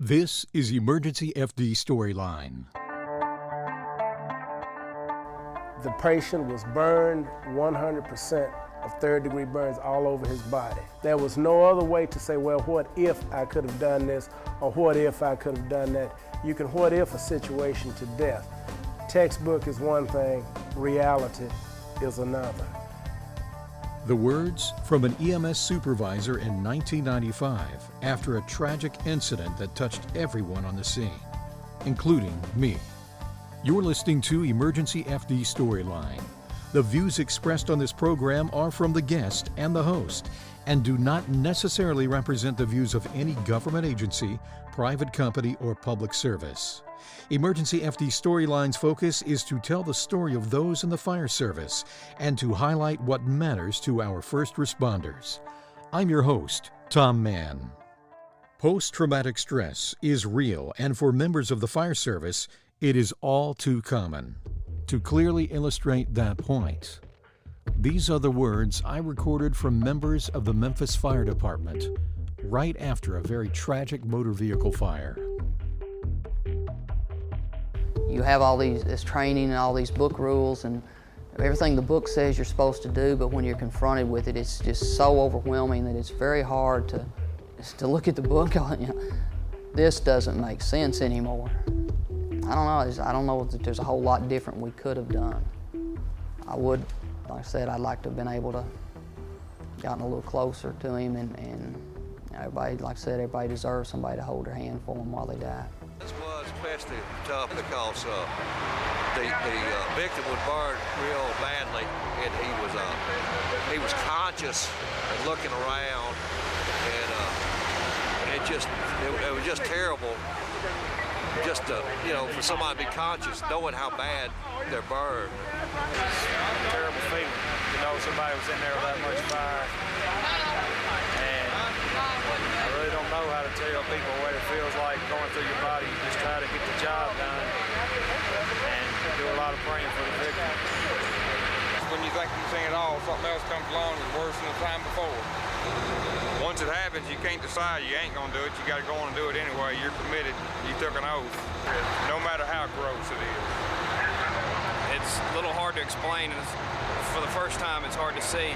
This is EmergencyFD Storyline. The patient was burned 100% of third-degree burns all over his body. There was no other way to say, well, what if I could have done this, or what if I could have done that? You can what if a situation to death. Textbook is one thing, reality is another. The words from an EMS supervisor in 1995 after a tragic incident that touched everyone on the scene, including me. You're listening to EmergencyFD Storyline. The views expressed on this program are from the guest and the host and do not necessarily represent the views of any government agency, private company, or public service. EmergencyFD Storyline's focus is to tell the story of those in the fire service and to highlight what matters to our first responders. I'm your host, Tom Mann. Post-traumatic stress is real, and for members of the fire service, it is all too common. To clearly illustrate that point, these are the words I recorded from members of the Memphis Fire Department right after a very tragic motor vehicle fire. You have all this training and all these book rules and everything the book says you're supposed to do, but when you're confronted with it, it's just so overwhelming that it's very hard to look at the book and this doesn't make sense anymore. I don't know if there's a whole lot different we could have done. Like I said, I'd like to have been able to gotten a little closer to him and everybody, like I said, everybody deserves somebody to hold their hand for them while they die. This was especially tough because the victim was burned real badly, and he was conscious and looking around, and it was just terrible. Just for somebody to be conscious, knowing how bad they're burned. It's a terrible feeling to know somebody was in there with that much fire. And I really don't know how to tell people what it feels like going through your body. You just try to get the job done and do a lot of praying for the victim. When you think you've seen it all, something else comes along that's worse than the time before. Once it happens, you can't decide you ain't gonna do it. You gotta go on and do it anyway. You're committed. You took an oath, no matter how gross it is. It's a little hard to explain. For the first time, it's hard to see.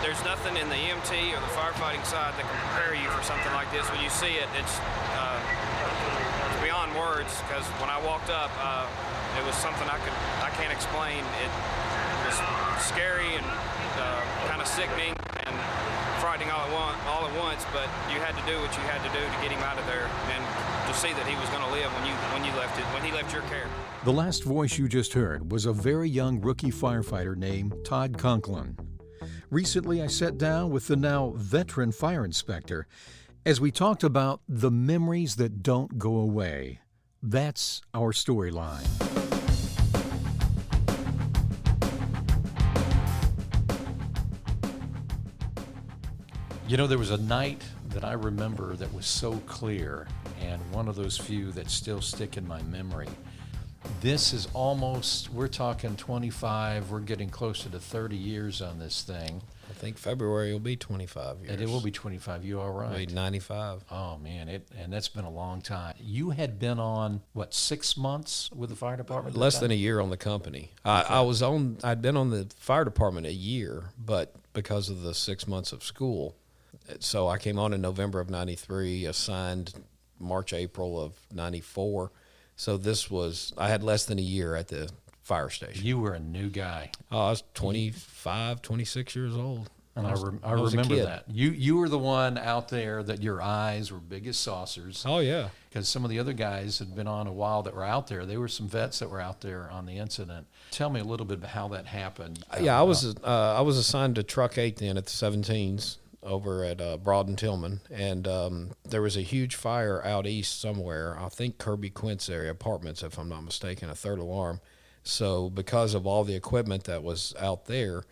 There's nothing in the EMT or the firefighting side that can prepare you for something like this. When you see it, it's beyond words, because when I walked up, it was something I can't explain. It was scary and kind of sickening and frightening all at once, but you had to do what you had to do to get him out of there and to see that he was going to live when he left your care. The last voice you just heard was a very young rookie firefighter named Todd Conklin. Recently, I sat down with the now veteran fire inspector as we talked about the memories that don't go away. That's our storyline. There was a night that I remember that was so clear, and one of those few that still stick in my memory. This is we're talking 25, we're getting closer to 30 years on this thing. I think February will be 25 years. And it will be 25, you are right. It'll be 95. Oh, man, and that's been a long time. You had been on, 6 months with the fire department? Less than a year on the company. Okay. I'd been on the fire department a year, but because of the 6 months of school. So I came on in November of 93, assigned March, April of 94. So I had less than a year at the fire station. You were a new guy. I was 25, 26 years old. And I remember that. You were the one out there that your eyes were big as saucers. Oh, yeah. Because some of the other guys had been on a while that were out there. There were some vets that were out there on the incident. Tell me a little bit about how that happened. I was assigned to Truck 8 then at the 17s. Over at Broad and Tillman, and there was a huge fire out east somewhere, I think Kirby Quince area, apartments if I'm not mistaken, a third alarm. So because of all the equipment that was out there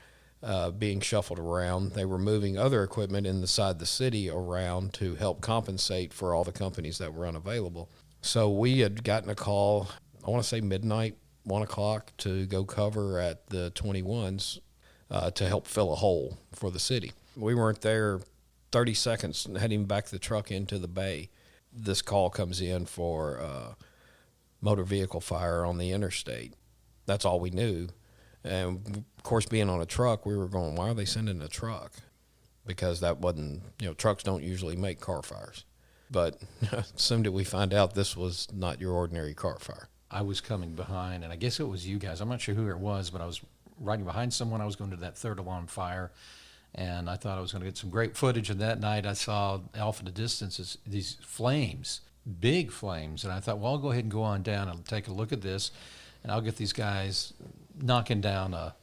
being shuffled around, they were moving other equipment inside the city around to help compensate for all the companies that were unavailable. So we had gotten a call, I want to say midnight, 1 o'clock, to go cover at the 21s to help fill a hole for the city. We weren't there 30 seconds heading back the truck into the bay, this call comes in for motor vehicle fire on the interstate. That's all we knew. And, of course, being on a truck, we were going, why are they sending a truck? Because that wasn't, trucks don't usually make car fires. But soon did we find out this was not your ordinary car fire. I was coming behind, and I guess it was you guys. I'm not sure who it was, but I was riding behind someone. I was going to that third alarm fire, and I thought I was going to get some great footage. And that night I saw off in the distance these flames, big flames. And I thought, well, I'll go ahead and go on down and take a look at this, and I'll get these guys knocking down a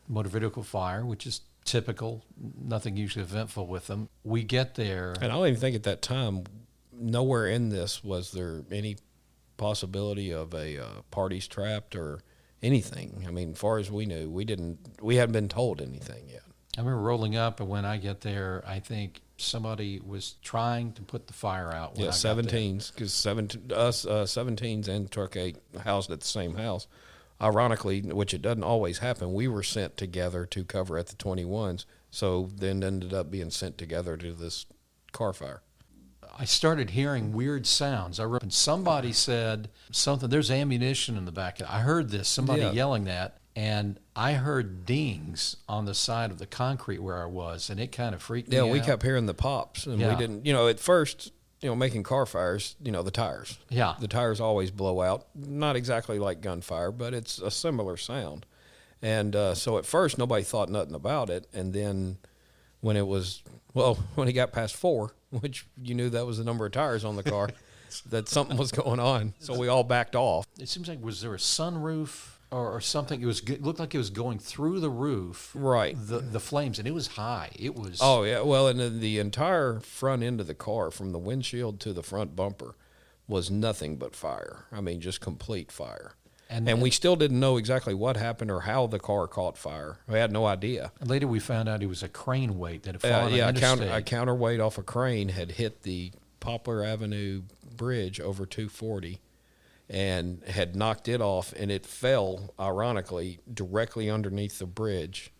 motor vehicle fire, which is typical, nothing usually eventful with them. We get there. And I don't even think at that time, nowhere in this was there any possibility of a parties trapped or anything. I mean, as far as we knew, we hadn't been told anything yet. I remember rolling up, and when I get there, I think somebody was trying to put the fire out. Yeah, 17s, because 17s and Truck 8 housed at the same house. Ironically, which it doesn't always happen, we were sent together to cover at the 21s, so then ended up being sent together to this car fire. I started hearing weird sounds. I remember somebody said something, there's ammunition in the back. I heard this, somebody yelling that, and I heard dings on the side of the concrete where I was, and it kind of freaked me out. Yeah, we kept hearing the pops, and we didn't, at first, making car fires, the tires. Yeah. The tires always blow out. Not exactly like gunfire, but it's a similar sound. And so at first, nobody thought nothing about it, and then when it got past 4, which you knew that was the number of tires on the car, that something was going on. So we all backed off. It seems like, was there a sunroof or something? It looked like it was going through the roof. Right. The flames, and it was high. It was. Oh, yeah. Well, and then the entire front end of the car, from the windshield to the front bumper, was nothing but fire. I mean, just complete fire. And we still didn't know exactly what happened or how the car caught fire. We had no idea. And later we found out it was a crane weight that had fallen on the interstate. A counterweight off a crane had hit the Poplar Avenue bridge over 240 and had knocked it off, and it fell, ironically, directly underneath the bridge.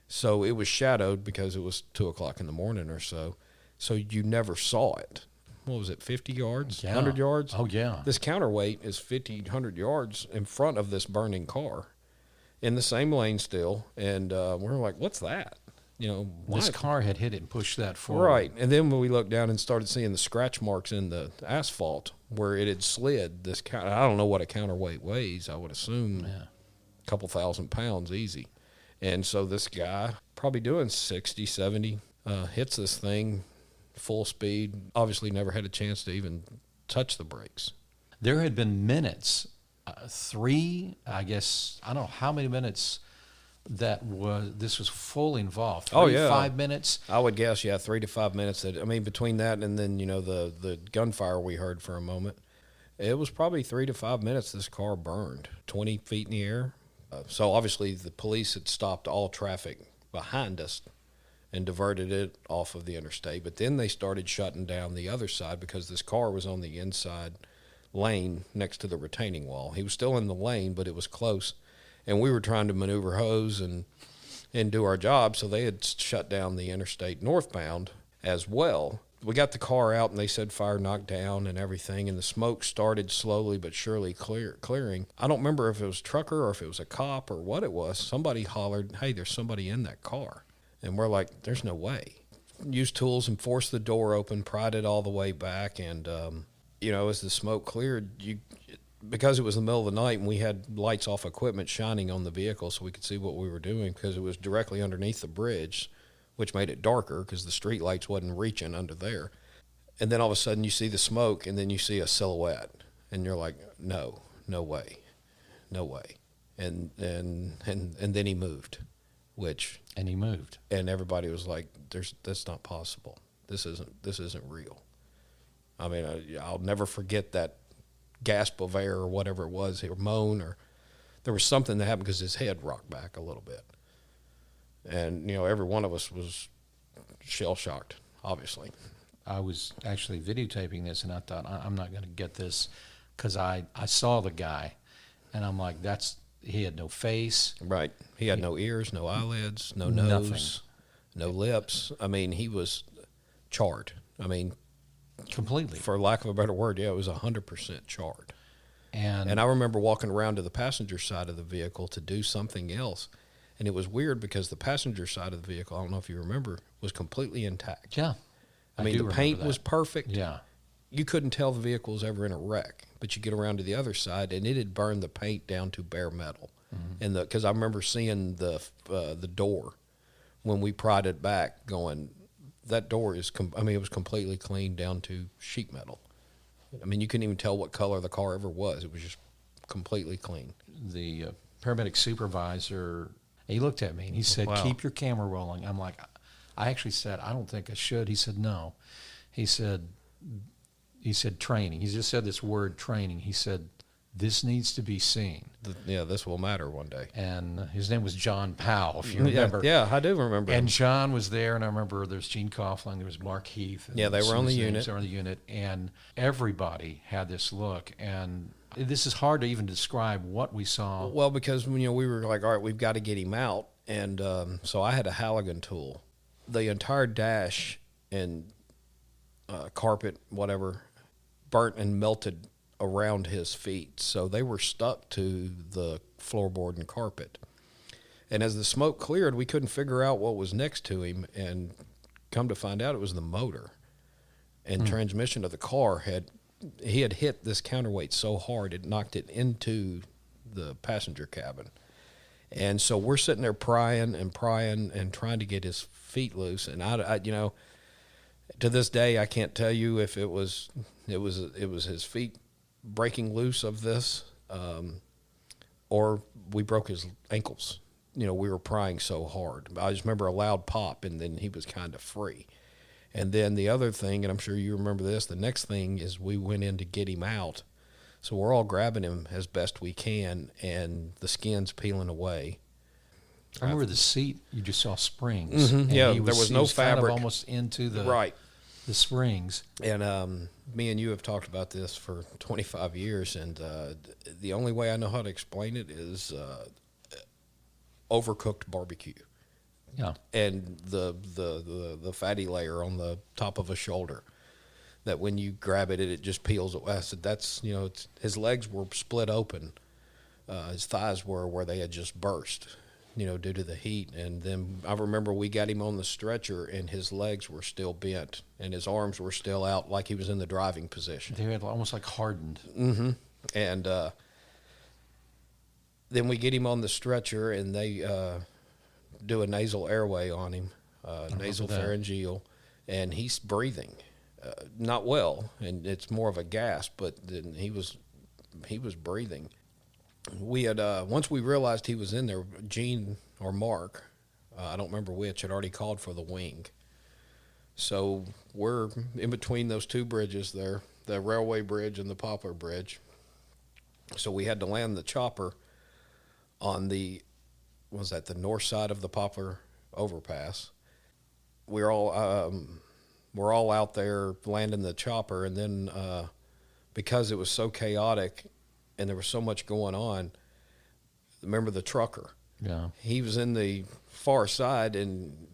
So it was shadowed because it was 2 o'clock in the morning or so. So you never saw it. What was it, 50 yards, 100 yards? Oh, yeah. This counterweight is 50, 100 yards in front of this burning car in the same lane still. And we're like, what's that? This car had hit it and pushed that forward. Right. And then when we looked down and started seeing the scratch marks in the asphalt where it had slid, I don't know what a counterweight weighs. I would assume a couple 1,000 pounds easy. And so this guy, probably doing 60, 70, hits this thing full speed, obviously never had a chance to even touch the brakes. There had been minutes, 3, I guess, I don't know how many minutes this was fully involved. 5 minutes? I would guess, 3 to 5 minutes. Between that and then, the gunfire we heard for a moment, it was probably 3 to 5 minutes this car burned, 20 feet in the air. So obviously the police had stopped all traffic behind us and diverted it off of the interstate. But then they started shutting down the other side because this car was on the inside lane next to the retaining wall. He was still in the lane, but it was close. And we were trying to maneuver hose and do our job, so they had shut down the interstate northbound as well. We got the car out, and they said fire knocked down and everything, and the smoke started slowly but surely clearing. I don't remember if it was a trucker or if it was a cop or what it was. Somebody hollered, "Hey, there's somebody in that car." And we're like, there's no way. Used tools and forced the door open, pried it all the way back. And, as the smoke cleared, because it was the middle of the night and we had lights off equipment shining on the vehicle so we could see what we were doing because it was directly underneath the bridge, which made it darker because the street lights wasn't reaching under there. And then all of a sudden you see the smoke and then you see a silhouette. And you're like, no way. And then he moved. And he moved. And everybody was like, that's not possible. This isn't real. I'll never forget that gasp of air or whatever it was, or moan, or there was something that happened because his head rocked back a little bit. And, every one of us was shell-shocked, obviously. I was actually videotaping this, and I thought, I'm not going to get this because I saw the guy, and I'm like, he had no face. Right. He had no ears, no eyelids, no nose, no lips. He was charred. I mean, Completely. for lack of a better word, yeah, it was 100% charred. And And I remember walking around to the passenger side of the vehicle to do something else. And it was weird because the passenger side of the vehicle, I don't know if you remember, was completely intact. yeah, I mean, do the remember paint that. was perfect. Yeah. You couldn't tell the vehicle was ever in a wreck, but you get around to the other side, and it had burned the paint down to bare metal. And because I remember seeing the door when we pried it back, going, that door is, I mean, it was completely clean down to sheet metal. I mean, you couldn't even tell what color the car ever was. It was just completely clean. The paramedic supervisor, he looked at me and he said, Wow. keep your camera rolling. I'm like, I actually said, I don't think I should. He said, no. He said training. He just said this word training. He said, this needs to be seen. Yeah, this will matter one day. And his name was John Powell, if you remember. Yeah, I do remember. And him. John was there, and I remember there's Gene Coughlin, there was Mark Heath. And Yeah, they were on the unit. They were on the unit, and everybody had this look. And this is hard to even describe what we saw. Well, because we were like, all right, we've got to get him out, and so I had a Halligan tool. The entire dash and carpet, whatever, burnt and melted around his feet, so they were stuck to the floorboard and carpet. And as the smoke cleared, we couldn't figure out what was next to him, and come to find out it was the motor and transmission of the car. He had hit this counterweight so hard it knocked it into the passenger cabin. And so we're sitting there prying and trying to get his feet loose. And I to this day, I can't tell you if it was his feet breaking loose of this, or we broke his ankles. We were prying so hard. I just remember a loud pop, and then he was kind of free. And then the other thing, and I'm sure you remember this, the next thing is we went in to get him out. So we're all grabbing him as best we can, and the skin's peeling away. I remember the seat, you just saw springs. Mhm. And Yeah, he there was he no kind of fabric. almost into the Right. the springs. And me and you have talked about this for 25 years, and the only way I know how to explain it is overcooked barbecue. Yeah. And the fatty layer on the top of a shoulder, that when you grab it, it just peels away. I said, that's, his legs were split open. His thighs were where they had just burst, due to the heat. And then I remember we got him on the stretcher, and his legs were still bent, and his arms were still out like he was in the driving position. They had almost like hardened. Mm-hmm. And then we get him on the stretcher, and they do a nasal airway on him, nasal pharyngeal, and he's breathing. Not well, and it's more of a gasp, but then he was breathing. We had once we realized he was in there, Gene or Mark, I don't remember which, had already called for the wing. So we're in between those two bridges there, the railway bridge and the Poplar Bridge. So we had to land the chopper on the north side of the Poplar overpass. We're all out there landing the chopper, and then because it was so chaotic and there was so much going on, remember the trucker? Yeah. He was in the far side, and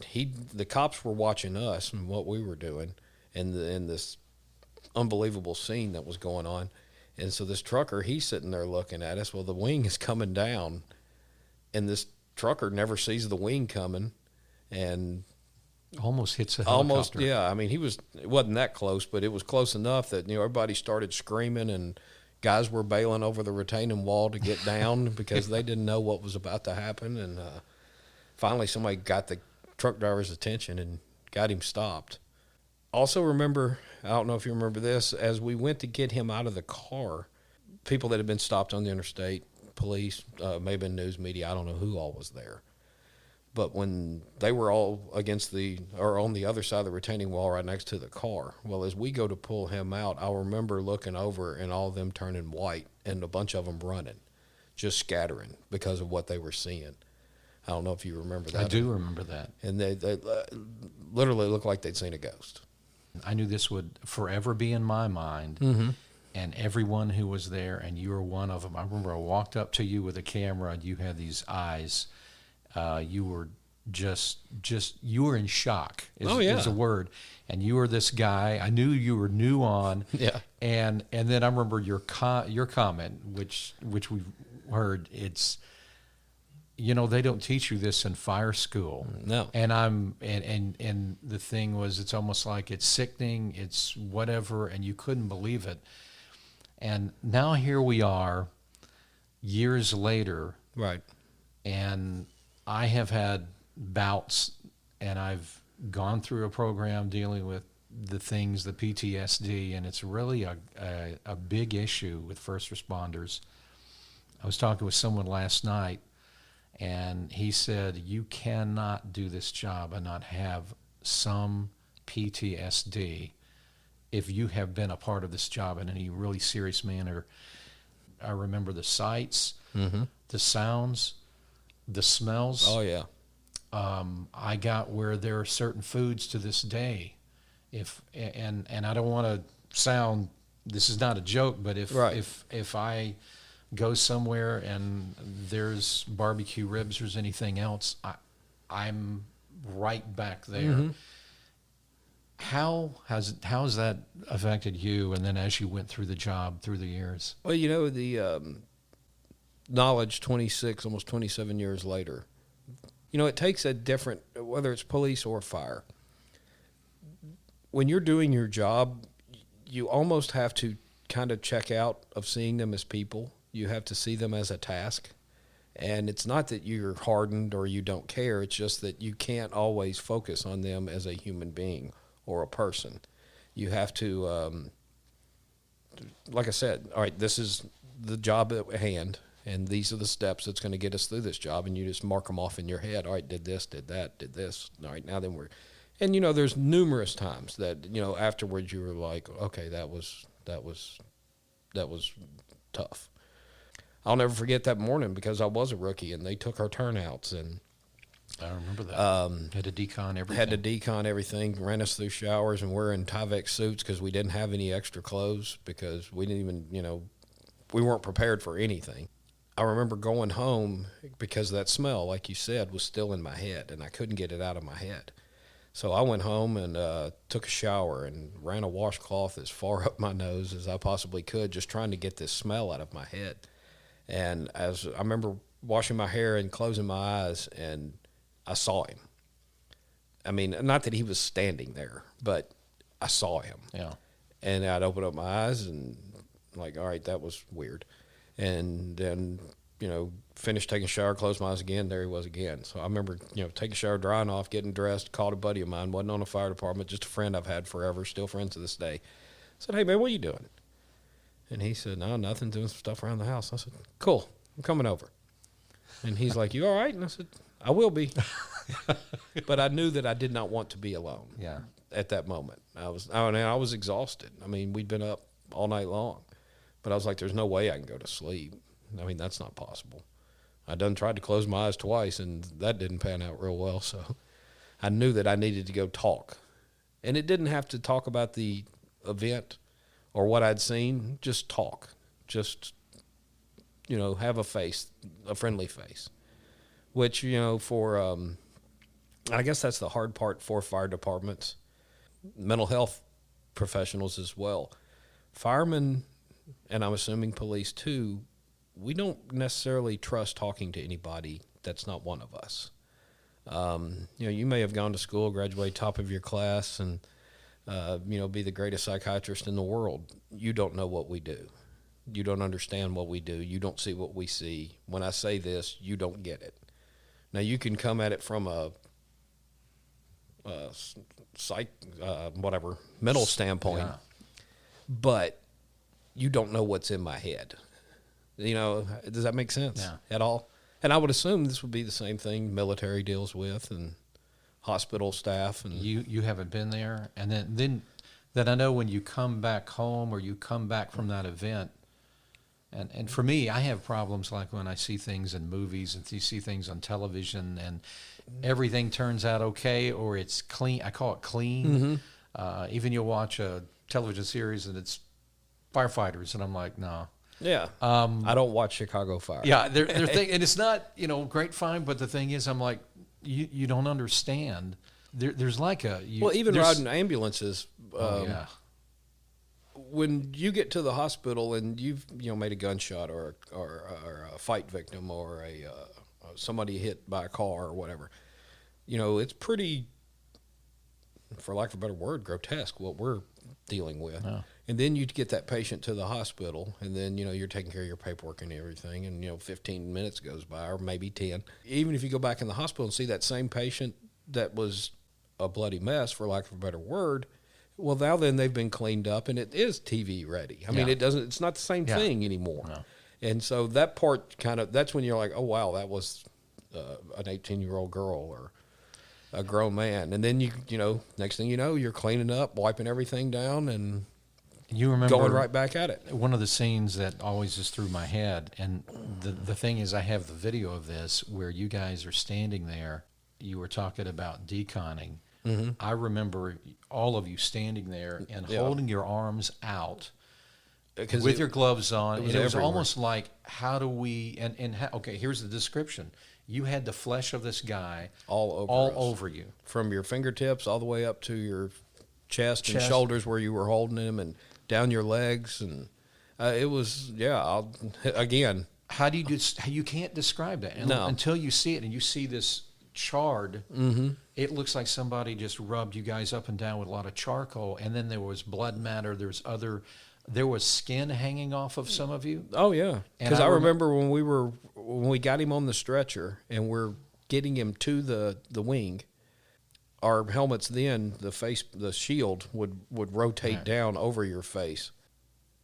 the cops were watching us and what we were doing, and this unbelievable scene that was going on. And so this trucker, he's sitting there looking at us. Well, the wing is coming down, and this trucker never sees the wing coming, and Almost hits a helicopter. almost, yeah. I mean, it wasn't that close, but it was close enough that everybody started screaming, and guys were bailing over the retaining wall to get down because they didn't know what was about to happen. And finally, somebody got the truck driver's attention and got him stopped. Also, remember, I don't know if you remember this, as we went to get him out of the car, people that had been stopped on the interstate, police, maybe news media, I don't know who all was there. But when they were all on the other side of the retaining wall right next to the car, well, as we go to pull him out, I'll remember looking over and all of them turning white and a bunch of them running, just scattering because of what they were seeing. I don't know if you remember that. I do remember that. And they literally looked like they'd seen a ghost. I knew this would forever be in my mind, and everyone who was there, and you were one of them. I remember I walked up to you with a camera, and you had these eyes. You were just you were in shock is a word. And you were this guy. I knew you were new on. Yeah. And then I remember your comment, which we've heard. It's, they don't teach you this in fire school. No. And and the thing was, it's almost like it's sickening. It's whatever, and you couldn't believe it. And now here we are, years later. Right. And I have had bouts, and I've gone through a program dealing with the things, the PTSD, and it's really a big issue with first responders. I was talking with someone last night, and he said, you cannot do this job and not have some PTSD if you have been a part of this job in any really serious manner. I remember the sights, the sounds, the smells. Oh, yeah. I got where there are certain foods to this day, and I don't want to sound, this is not a joke, but if I go somewhere and there's barbecue ribs or anything else, I'm right back there. Mm-hmm. How has that affected you? And then as you went through the job through the years? Well, the knowledge 26, almost 27 years later. It takes a different, whether it's police or fire. When you're doing your job, you almost have to kind of check out of seeing them as people. You have to see them as a task. And it's not that you're hardened or you don't care. It's just that you can't always focus on them as a human being or a person. You have to, like I said, all right, this is the job at hand. And these are the steps that's going to get us through this job, and you just mark them off in your head. All right, did this, did that, did this. All right, now then we're, and there's numerous times that afterwards you were like, okay, that was tough. I'll never forget that morning because I was a rookie, and they took our turnouts, and I remember that. Had to decon everything. Ran us through showers, and we're in Tyvek suits because we didn't have any extra clothes because we didn't even we weren't prepared for anything. I remember going home because that smell, like you said, was still in my head, and I couldn't get it out of my head. So I went home and took a shower and ran a washcloth as far up my nose as I possibly could, just trying to get this smell out of my head. And as I remember washing my hair and closing my eyes, and I saw him. I mean, not that he was standing there, but I saw him. Yeah. And I'd open up my eyes and like, all right, that was weird. And then, finished taking a shower, closed my eyes again, there he was again. So I remember, taking a shower, drying off, getting dressed, called a buddy of mine, wasn't on the fire department, just a friend I've had forever, still friends to this day. I said, hey, man, what are you doing? And he said, no, nothing, doing some stuff around the house. I said, cool, I'm coming over. And he's like, you all right? And I said, I will be. But I knew that I did not want to be alone. Yeah. At that moment. I was exhausted. I mean, we'd been up all night long. But I was like, there's no way I can go to sleep. I mean, that's not possible. I done tried to close my eyes twice, and that didn't pan out real well. So I knew that I needed to go talk. And it didn't have to talk about the event or what I'd seen. Just talk. Just, have a friendly face. Which, for, I guess that's the hard part for fire departments, mental health professionals as well. Firemen, and I'm assuming police too, we don't necessarily trust talking to anybody that's not one of us. You may have gone to school, graduate top of your class, and, be the greatest psychiatrist in the world. You don't know what we do. You don't understand what we do. You don't see what we see. When I say this, you don't get it. Now, you can come at it from a mental standpoint, but you don't know what's in my head. Does that make sense at all? And I would assume this would be the same thing military deals with and hospital staff. And you haven't been there, and then I know when you come back home or you come back from that event. And for me, I have problems like when I see things in movies and you see things on television and everything turns out okay or it's clean. I call it clean. Mm-hmm. Even you'll watch a television series and it's firefighters, and I'm like, no. Yeah. I don't watch Chicago Fire. Yeah, they're and it's not, great fine, but the thing is, I'm like, you don't understand. There's like a even riding ambulances. Yeah. When you get to the hospital and you've made a gunshot or a fight victim or somebody hit by a car or whatever, it's pretty, for lack of a better word, grotesque what we're dealing with. Yeah. And then you get that patient to the hospital, and then you're taking care of your paperwork and everything, and 15 minutes goes by, or maybe 10. Even if you go back in the hospital and see that same patient that was a bloody mess, for lack of a better word, well, now then they've been cleaned up and it is TV ready. I mean, it's not the same thing anymore. No. And so that part that's when you're like, oh, wow, that was an 18-year-old girl or a grown man. And then next thing you know, you're cleaning up, wiping everything down, and you remember going right back at it. One of the scenes that always is through my head, and the thing is, I have the video of this where you guys are standing there. You were talking about deconning. Mm-hmm. I remember all of you standing there and holding your arms out with your gloves on. It was almost like, how do we, okay, here's the description. You had the flesh of this guy all over you. From your fingertips all the way up to your chest and shoulders where you were holding him, and down your legs. And it was, again. How do you can't describe that until you see it, and you see this charred. Mm-hmm. It looks like somebody just rubbed you guys up and down with a lot of charcoal, and then there was blood matter. There was skin hanging off of some of you. Oh yeah, because I remember when we got him on the stretcher and we're getting him to the wing. Our helmets then, the shield would rotate down over your face.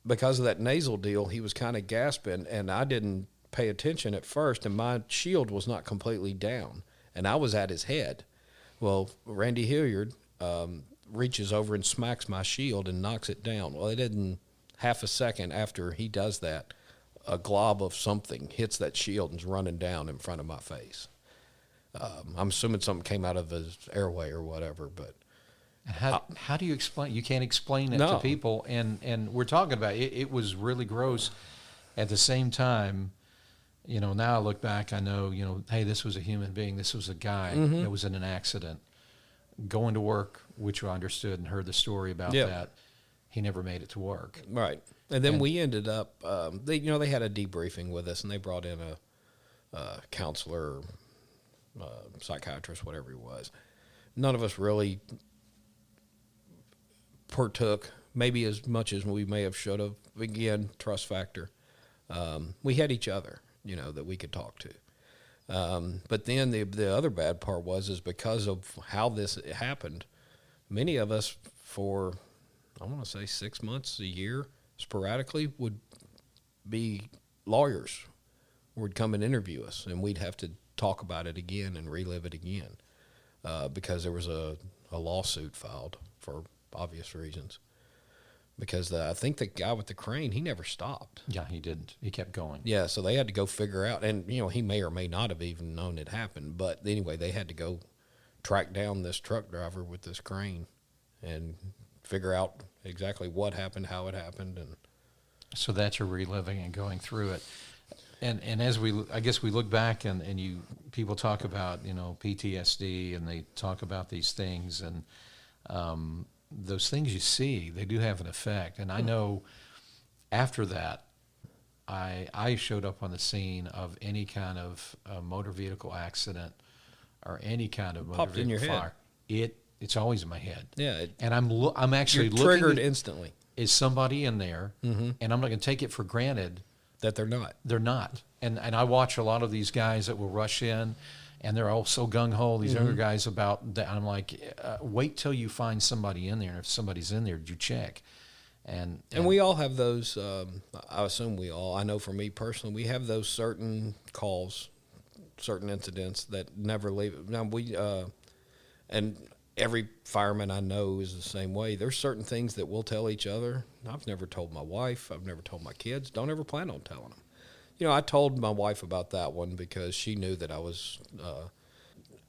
Because of that nasal deal, he was kind of gasping, and I didn't pay attention at first, and my shield was not completely down. And I was at his head. Well, Randy Hilliard reaches over and smacks my shield and knocks it down. Well, it isn't half a second after he does that, a glob of something hits that shield and is running down in front of my face. I'm assuming something came out of his airway or whatever, but... How do you explain? You can't explain it to people, and we're talking about it. It was really gross. At the same time, now I look back, I know, hey, this was a human being. This was a guy that was in an accident, going to work, which I understood and heard the story about that. He never made it to work. Right. And then we ended up, they had a debriefing with us, and they brought in a counselor, psychiatrist, whatever he was. None of us really partook, maybe as much as we may have should have. Again, trust factor. We had each other, that we could talk to. But then the other bad part is because of how this happened, many of us for, I want to say 6 months, a year, sporadically would be lawyers, would come and interview us, and we'd have to talk about it again and relive it again because there was a lawsuit filed for obvious reasons. Because I think the guy with the crane, he never stopped. Yeah, he didn't. He kept going. Yeah, so they had to go figure out, and he may or may not have even known it happened, but anyway, they had to go track down this truck driver with this crane and figure out exactly what happened, how it happened, and so that's your reliving and going through it. And as I guess we look back and people talk about PTSD, and they talk about these things, and those things you see, they do have an effect. And I know after that, I showed up on the scene of any kind of motor vehicle accident or any kind of motor vehicle fire. It's always in my head. Yeah, and I'm actually you're triggered instantly. Is somebody in there? Mm-hmm. And I'm not going to take it for granted that they're not. They're not. And I watch a lot of these guys that will rush in, and they're all so gung-ho, these younger guys, about that. I'm like, wait till you find somebody in there. And if somebody's in there, you check. And we all have those, I assume we all, I know for me personally, we have those certain calls, certain incidents that never leave. Now, and every fireman I know is the same way. There's certain things that we'll tell each other. I've never told my wife. I've never told my kids. Don't ever plan on telling them. I told my wife about that one because she knew that I was,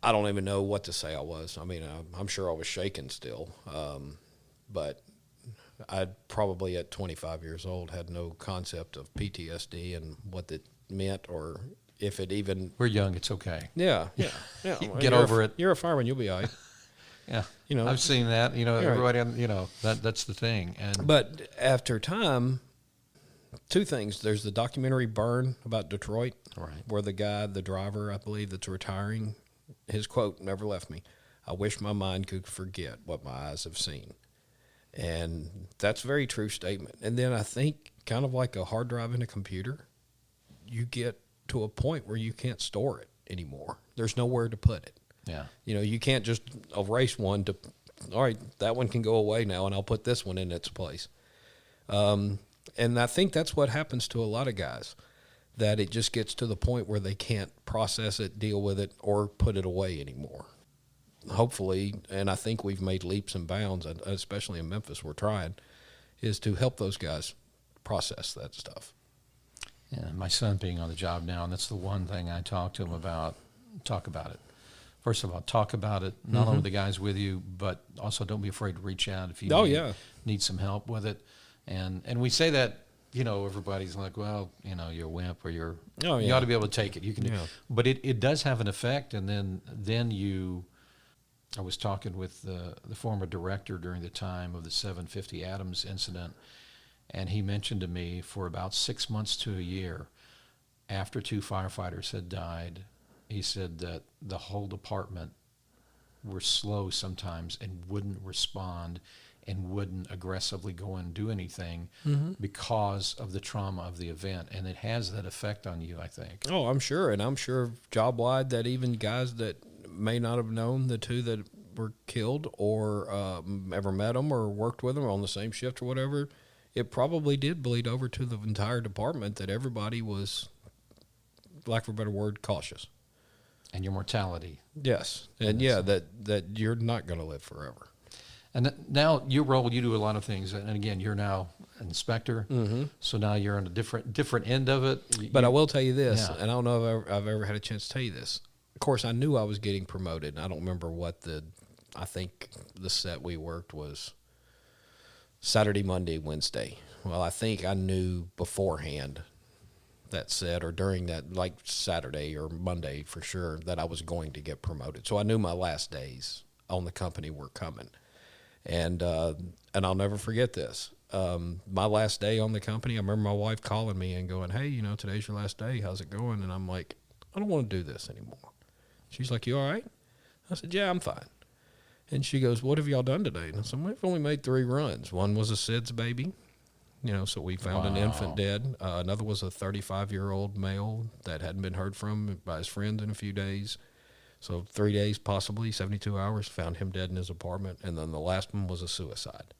I don't even know what to say I was. I mean, I'm sure I was shaking still. But I probably at 25 years old had no concept of PTSD and what it meant or if it even. We're young. It's okay. Yeah. Get You're over it. You're a fireman. You'll be all right. Yeah. You know, I've seen that. You know, Right. everybody. You know, that's the thing. And But after time, two things. There's the documentary Burn about Detroit, Right. where the guy, the driver, I believe, that's retiring, his quote never left me. I wish my mind could forget what my eyes have seen. And that's a very true statement. And then I think kind of like a hard drive in a computer, you get to a point where you can't store it anymore. There's nowhere to put it. yeah. You know, you can't just erase one to, all right, that one can go away now, and I'll put this one in its place. And I think that's what happens to a lot of guys, that it just gets to the point where they can't process it, deal with it, or put it away anymore. Hopefully, and I think we've made leaps and bounds, and especially in Memphis, we're trying, is to help those guys process that stuff. Yeah, my son being on the job now, and that's the one thing I talk to him about. Talk about it. First of all, talk about it, not only the guys with you, but also don't be afraid to reach out if you need some help with it. And we say that, you know, everybody's like, well, you know, you're a wimp or you ought to be able to take it. You can, but it does have an effect. And then I was talking with the former director during the time of the 750 Adams incident, and he mentioned to me for about 6 months to a year after 2 firefighters had died, he said that the whole department were slow sometimes and wouldn't respond and wouldn't aggressively go and do anything because of the trauma of the event. And it has that effect on you, I think. Oh, I'm sure. And I'm sure job-wide that even guys that may not have known the 2 that were killed or ever met them or worked with them on the same shift or whatever, it probably did bleed over to the entire department, that everybody was, lack of a better word, cautious. And your mortality. Yes. And that you're not going to live forever. And now your role, you do a lot of things. And again, you're now an inspector. So now you're on a different end of it. But I will tell you this, and I don't know if I've ever had a chance to tell you this. Of course, I knew I was getting promoted. I don't remember what I think the set we worked was Saturday, Monday, Wednesday. Well, I think I knew beforehand that set, or during that, like Saturday or Monday for sure, that I was going to get promoted. So I knew my last days on the company were coming. And I'll never forget this. My last day on the company, I remember my wife calling me and going, hey, you know, today's your last day. How's it going? And I'm like, I don't want to do this anymore. She's like, you all right? I said, yeah, I'm fine. And she goes, what have y'all done today? And I said, we've only made 3 runs. One was a SIDS baby. You know, so we found an infant dead. Another was a 35-year-old male that hadn't been heard from by his friends in a few days. So 3 days, possibly 72 hours, found him dead in his apartment. And then the last one was a suicide.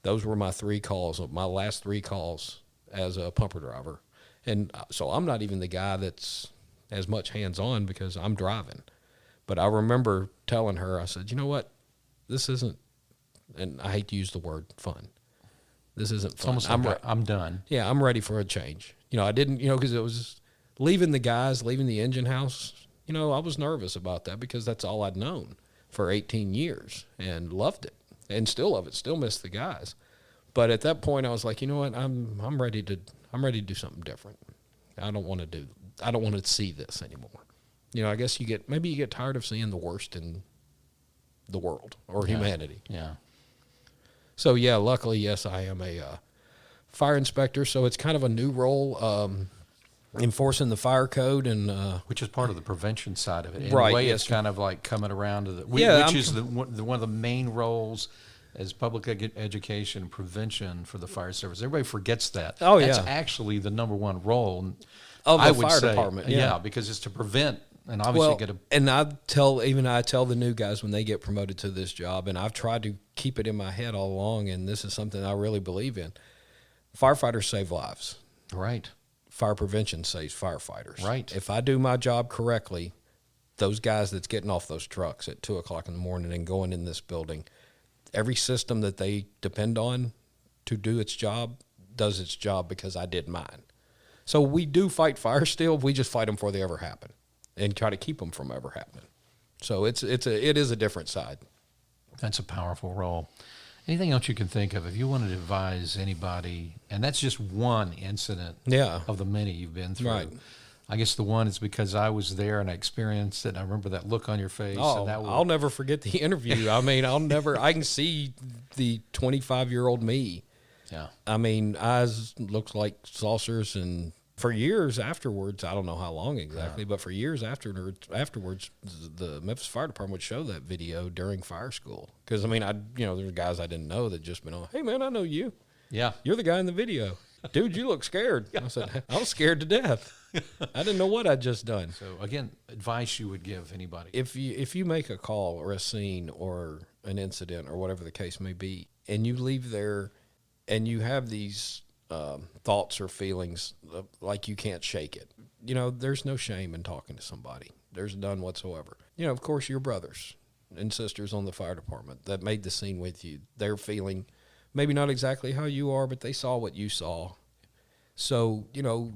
Those were my 3 calls, my last 3 calls as a pumper driver. And so I'm not even the guy that's as much hands-on because I'm driving. But I remember telling her, I said, you know what, this isn't, and I hate to use the word fun. This isn't fun. I'm done. Yeah, I'm ready for a change. You know, I didn't, you know, because it was leaving the engine house. You know, I was nervous about that because that's all I'd known for 18 years and loved it and still love it. Still miss the guys. But at that point, I was like, you know what? I'm ready to do something different. I don't want to see this anymore. You know, I guess you get tired of seeing the worst in the world or humanity. Yeah. So, yeah, luckily, yes, I am a fire inspector, so it's kind of a new role, enforcing the fire code. And which is part of the prevention side of it. In right, a way, yes. it's kind of like coming around to which is one of the main roles as public education and prevention for the fire service. Everybody forgets that. Oh, That's yeah. actually the number one role of the I would fire say, department. Yeah, because it's to prevent. And obviously and I tell the new guys when they get promoted to this job, and I've tried to keep it in my head all along, and this is something I really believe in. Firefighters save lives. Right. Fire prevention saves firefighters. Right. If I do my job correctly, those guys that's getting off those trucks at 2 o'clock in the morning and going in this building, every system that they depend on to do its job does its job because I did mine. So we do fight fire still. We just fight them before they ever happen and try to keep them from ever happening. So it is a different side. That's a powerful role. Anything else you can think of if you wanted to advise anybody, and that's just one incident Yeah. of the many you've been through. Right. I guess the one is because I was there and I experienced it. And I remember that look on your face. Oh, and that I'll never forget the interview. I mean, I can see the 25-year-old me. Yeah. I mean, eyes looked like saucers, and for years afterwards, I don't know how long exactly, but for years afterwards, the Memphis Fire Department would show that video during fire school. Because, I mean, there were guys I didn't know that just been on, hey, man, I know you. Yeah. You're the guy in the video. Dude, you look scared. I said, I was scared to death. I didn't know what I'd just done. So, again, advice you would give anybody. If you make a call or a scene or an incident or whatever the case may be, and you leave there and you have these thoughts or feelings like you can't shake it, there's no shame in talking to somebody. There's none whatsoever. Of course, your brothers and sisters on the fire department that made the scene with you, they're feeling maybe not exactly how you are, but they saw what you saw. So,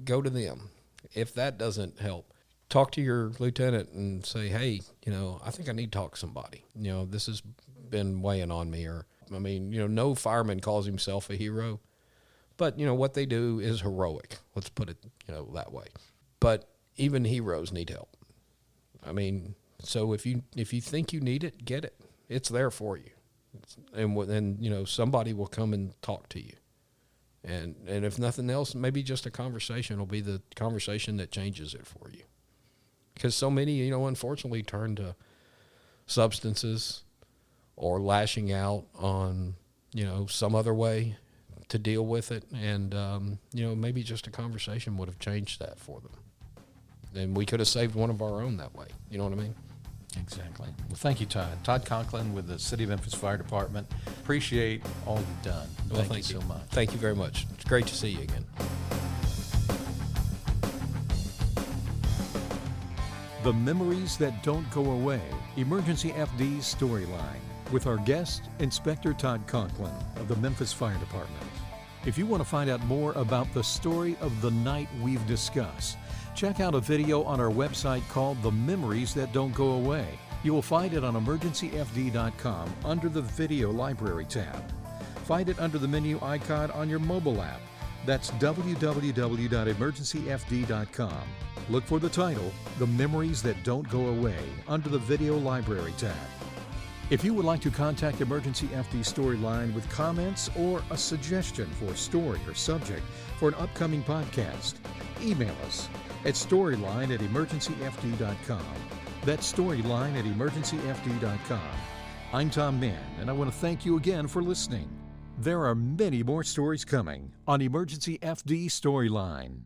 go to them. If that doesn't help, talk to your lieutenant and say, hey, I think I need to talk to somebody. This has been weighing on me. Or, no fireman calls himself a hero, but, what they do is heroic. Let's put it, that way. But even heroes need help. So if you think you need it, get it. It's there for you. And somebody will come and talk to you. And if nothing else, maybe just a conversation will be the conversation that changes it for you. Because so many, unfortunately turn to substances or lashing out on, some other way to deal with it. And, maybe just a conversation would have changed that for them. And we could have saved one of our own that way. You know what I mean? Exactly. Well, thank you, Todd. Todd Conklin with the City of Memphis Fire Department. Appreciate all you've done. Well, thank you so much. Thank you very much. It's great to see you again. The Memories That Don't Go Away, Emergency FD Storyline, with our guest, Inspector Todd Conklin of the Memphis Fire Department. If you want to find out more about the story of the night we've discussed, check out a video on our website called The Memories That Don't Go Away. You will find it on EmergencyFD.com under the Video Library tab. Find it under the menu icon on your mobile app. That's www.emergencyfd.com. Look for the title, The Memories That Don't Go Away, under the Video Library tab. If you would like to contact Emergency FD Storyline with comments or a suggestion for story or subject for an upcoming podcast, email us at storyline@emergencyfd.com. That's storyline@emergencyfd.com. I'm Tom Mann, and I want to thank you again for listening. There are many more stories coming on Emergency FD Storyline.